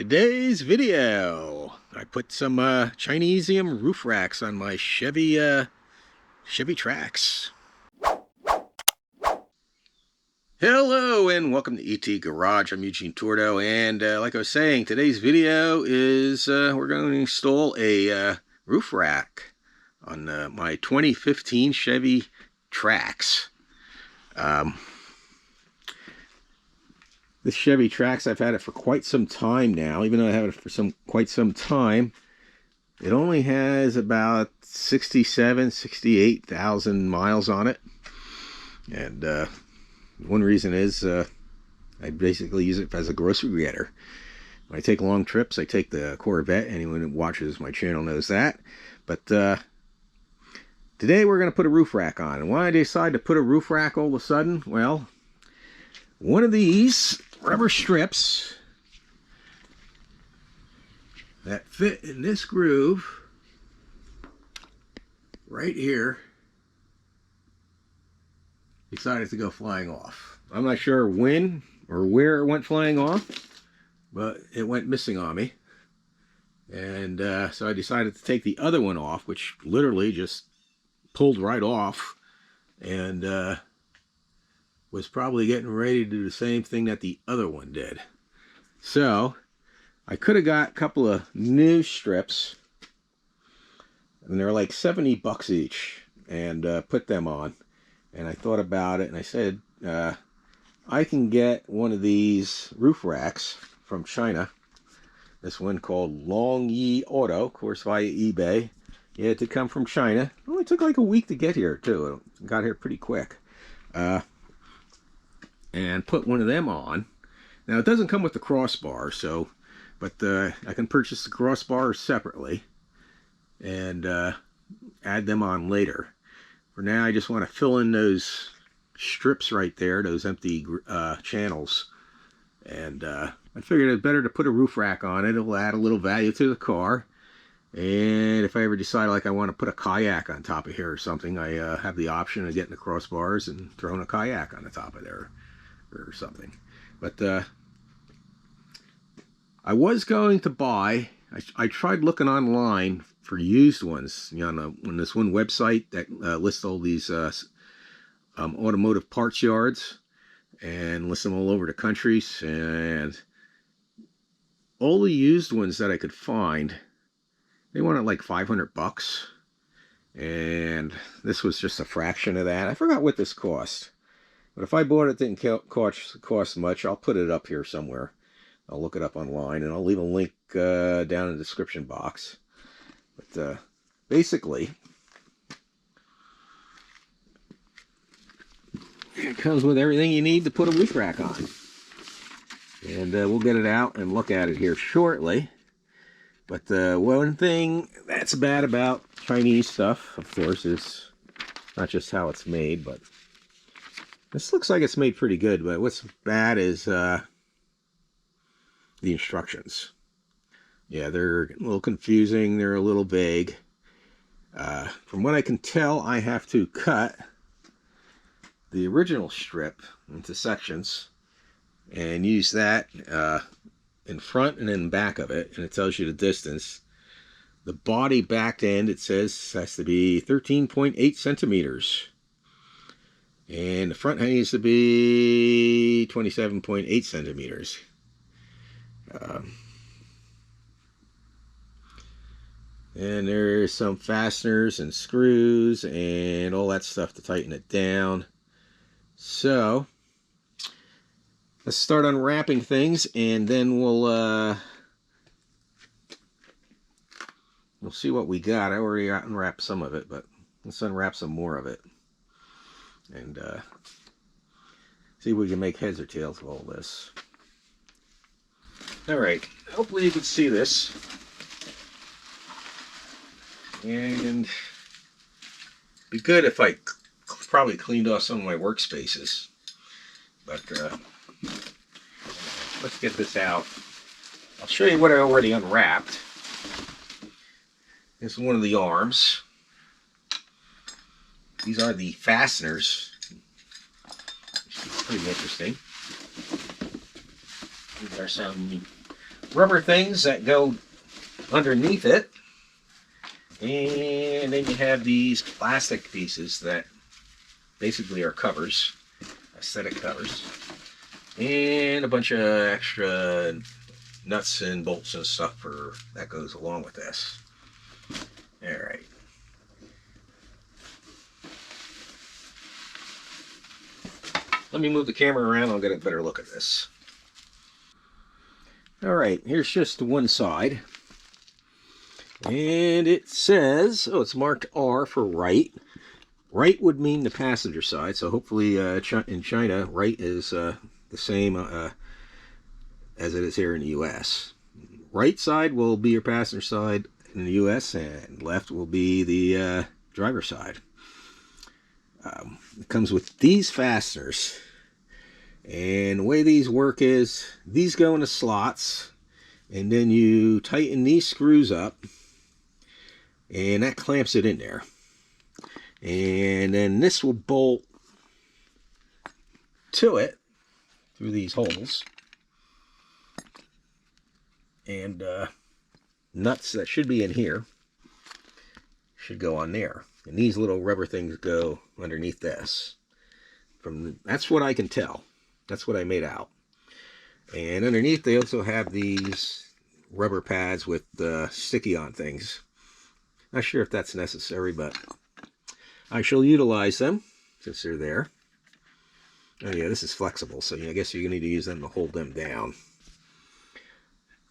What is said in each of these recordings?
Today's video, I put some Chinesium roof racks on my Chevy Trax. Hello and welcome to ET Garage. I'm Eugene Tordo, and like I was saying, today's video is we're going to install a roof rack on my 2015 Chevy Trax. This Chevy Trax, I've had it for quite some time now. Even though I have it for quite some time, it only has about 68,000 miles on it. And one reason is I basically use it as a grocery getter. When I take long trips, I take the Corvette. Anyone who watches my channel knows that. But today we're going to put a roof rack on. And why I decided to put a roof rack all of a sudden? Well, one of these rubber strips that fit in this groove right here decided to go flying off. I'm not sure when or where it went flying off, but it went missing on me. And so I decided to take the other one off, which literally just pulled right off, and was probably getting ready to do the same thing that the other one did. So I could have got a couple of new strips, and they're like 70 bucks each, and put them on. And I thought about it, and I said, I can get one of these roof racks from China. This one called Long Yi Auto, of course via eBay. Yeah, it did come from China. It only took like a week to get here too. It got here pretty quick. And put one of them on. Now it doesn't come with the crossbar, so, but I can purchase the crossbars separately and add them on later. For now, I just want to fill in those strips right there, those empty channels, and I figured it's better to put a roof rack on it. It'll add a little value to the car. And if I ever decide like I want to put a kayak on top of here or something, I have the option of getting the crossbars and throwing a kayak on the top of there or something. But I was going to buy, I tried looking online for used ones, you know, on this one website that lists all these automotive parts yards and lists them all over the countries, and all the used ones that I could find, they wanted like 500 bucks, and this was just a fraction of that. I forgot what this cost. But if I bought it, didn't cost much, I'll put it up here somewhere. I'll look it up online, and I'll leave a link down in the description box. But basically, it comes with everything you need to put a roof rack on. And we'll get it out and look at it here shortly. But one thing that's bad about Chinese stuff, of course, is not just how it's made, but this looks like it's made pretty good, but what's bad is the instructions. Yeah, they're a little confusing. They're a little vague. From what I can tell, I have to cut the original strip into sections and use that in front and in back of it, and it tells you the distance. The body back end, it says, has to be 13.8 centimeters. And the front needs to be 27.8 centimeters. And there's some fasteners and screws and all that stuff to tighten it down. So let's start unwrapping things, and then we'll see what we got. I already unwrapped some of it, but let's unwrap some more of it and see if we can make heads or tails of all this. Alright, hopefully you can see this. And be good if I probably cleaned off some of my workspaces. But let's get this out. I'll show you what I already unwrapped. This is one of the arms. These are the fasteners. Which is pretty interesting. These are some rubber things that go underneath it. And then you have these plastic pieces that basically are covers, aesthetic covers. And a bunch of extra nuts and bolts and stuff that goes along with this. Alright. Let me move the camera around, I'll get a better look at this. Alright, here's just one side. And it says, oh, it's marked R for right. Right would mean the passenger side, so hopefully in China, right is the same as it is here in the U.S. Right side will be your passenger side in the U.S., and left will be the driver's side. It comes with these fasteners, and the way these work is these go into slots, and then you tighten these screws up, and that clamps it in there. And then this will bolt to it through these holes, and nuts that should be in here should go on there, and these little rubber things go underneath this. That's what I can tell. That's what I made out. And underneath they also have these rubber pads with sticky on things. Not sure if that's necessary, but I shall utilize them since they're there. Oh yeah, this is flexible, so I guess you need to use them to hold them down.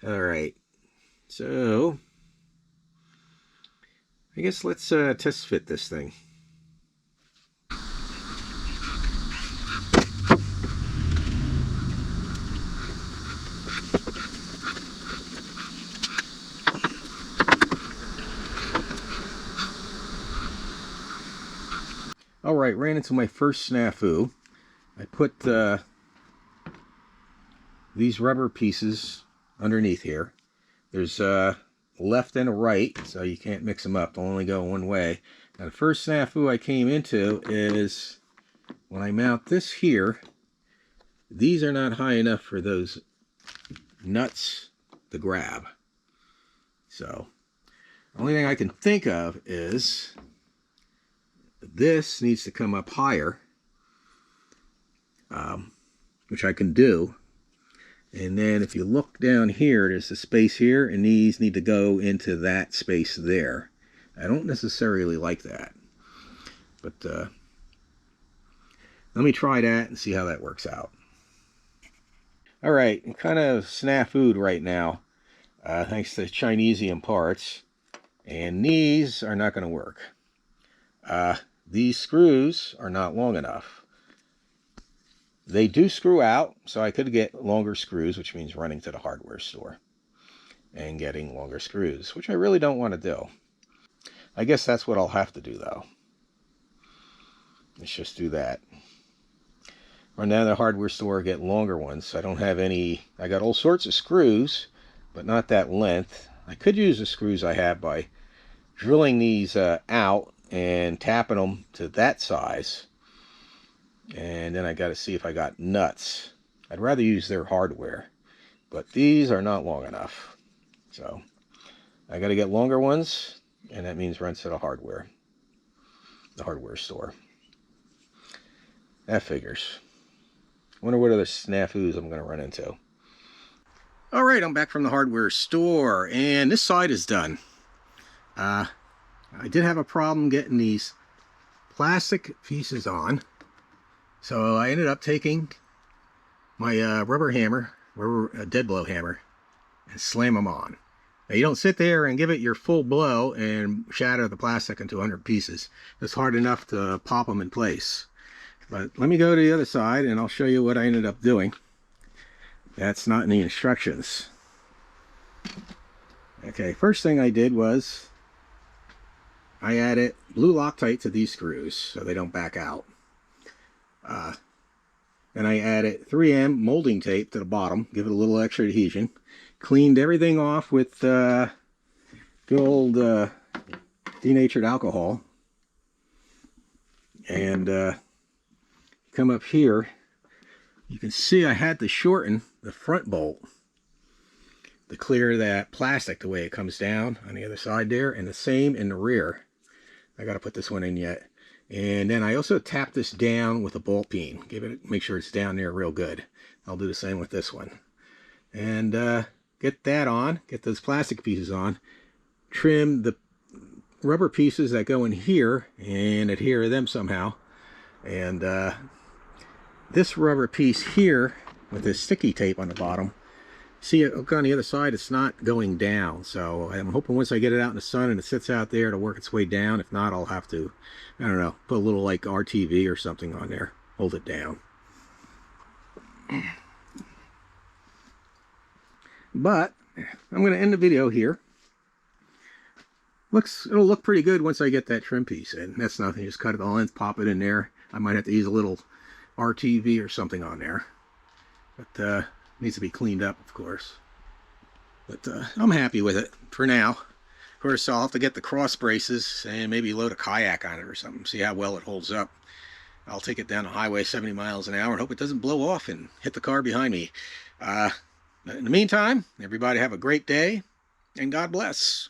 Alright, so I guess let's test fit this thing. Alright, ran into my first snafu. I put these rubber pieces underneath here. There's a left and a right, so you can't mix them up. They'll only go one way. Now the first snafu I came into is when I mount this here, these are not high enough for those nuts to grab. So the only thing I can think of is this needs to come up higher, which I can do. And then if you look down here, there's a space here, and these need to go into that space there. I don't necessarily like that, but let me try that and see how that works out. Alright, I'm kind of snafu'd right now, thanks to Chinesium parts, and these are not going to work. These screws are not long enough. They do screw out, so I could get longer screws, which means running to the hardware store and getting longer screws, which I really don't want to do. I guess that's what I'll have to do, though. Let's just do that. Run down to the hardware store, get longer ones. I don't have any. I got all sorts of screws, but not that length. I could use the screws I have by drilling these out and tapping them to that size. And then I got to see if I got nuts. I'd rather use their hardware, but these are not long enough. So I got to get longer ones, and that means run to the hardware store. That figures. Wonder what other snafus I'm going to run into. Alright, I'm back from the hardware store, and this side is done. I did have a problem getting these plastic pieces on. So I ended up taking my rubber dead blow hammer, and slam them on. Now you don't sit there and give it your full blow and shatter the plastic into 100 pieces. It's hard enough to pop them in place. But let me go to the other side and I'll show you what I ended up doing. That's not in the instructions. Okay, first thing I did was I added blue Loctite to these screws so they don't back out. Then I added 3M molding tape to the bottom, give it a little extra adhesion. Cleaned everything off with good old denatured alcohol. And come up here, you can see I had to shorten the front bolt to clear that plastic the way it comes down on the other side there, and the same in the rear. I got to put this one in yet. And then I also tap this down with a ball peen. Make sure it's down there real good. I'll do the same with this one. And get that on, get those plastic pieces on, trim the rubber pieces that go in here and adhere to them somehow. And this rubber piece here with this sticky tape on the bottom, see it on the other side, it's not going down. So I'm hoping once I get it out in the sun and it sits out there to work its way down. If not, I'll have to, I don't know, put a little like RTV or something on there, hold it down. But I'm going to end the video here. It'll look pretty good once I get that trim piece in. That's nothing, just cut it the length, pop it in there. I might have to use a little RTV or something on there. But needs to be cleaned up, of course. But I'm happy with it for now. Of course, I'll have to get the cross braces and maybe load a kayak on it or something, see how well it holds up. I'll take it down the highway 70 miles an hour and hope it doesn't blow off and hit the car behind me. In the meantime, everybody have a great day, and God bless.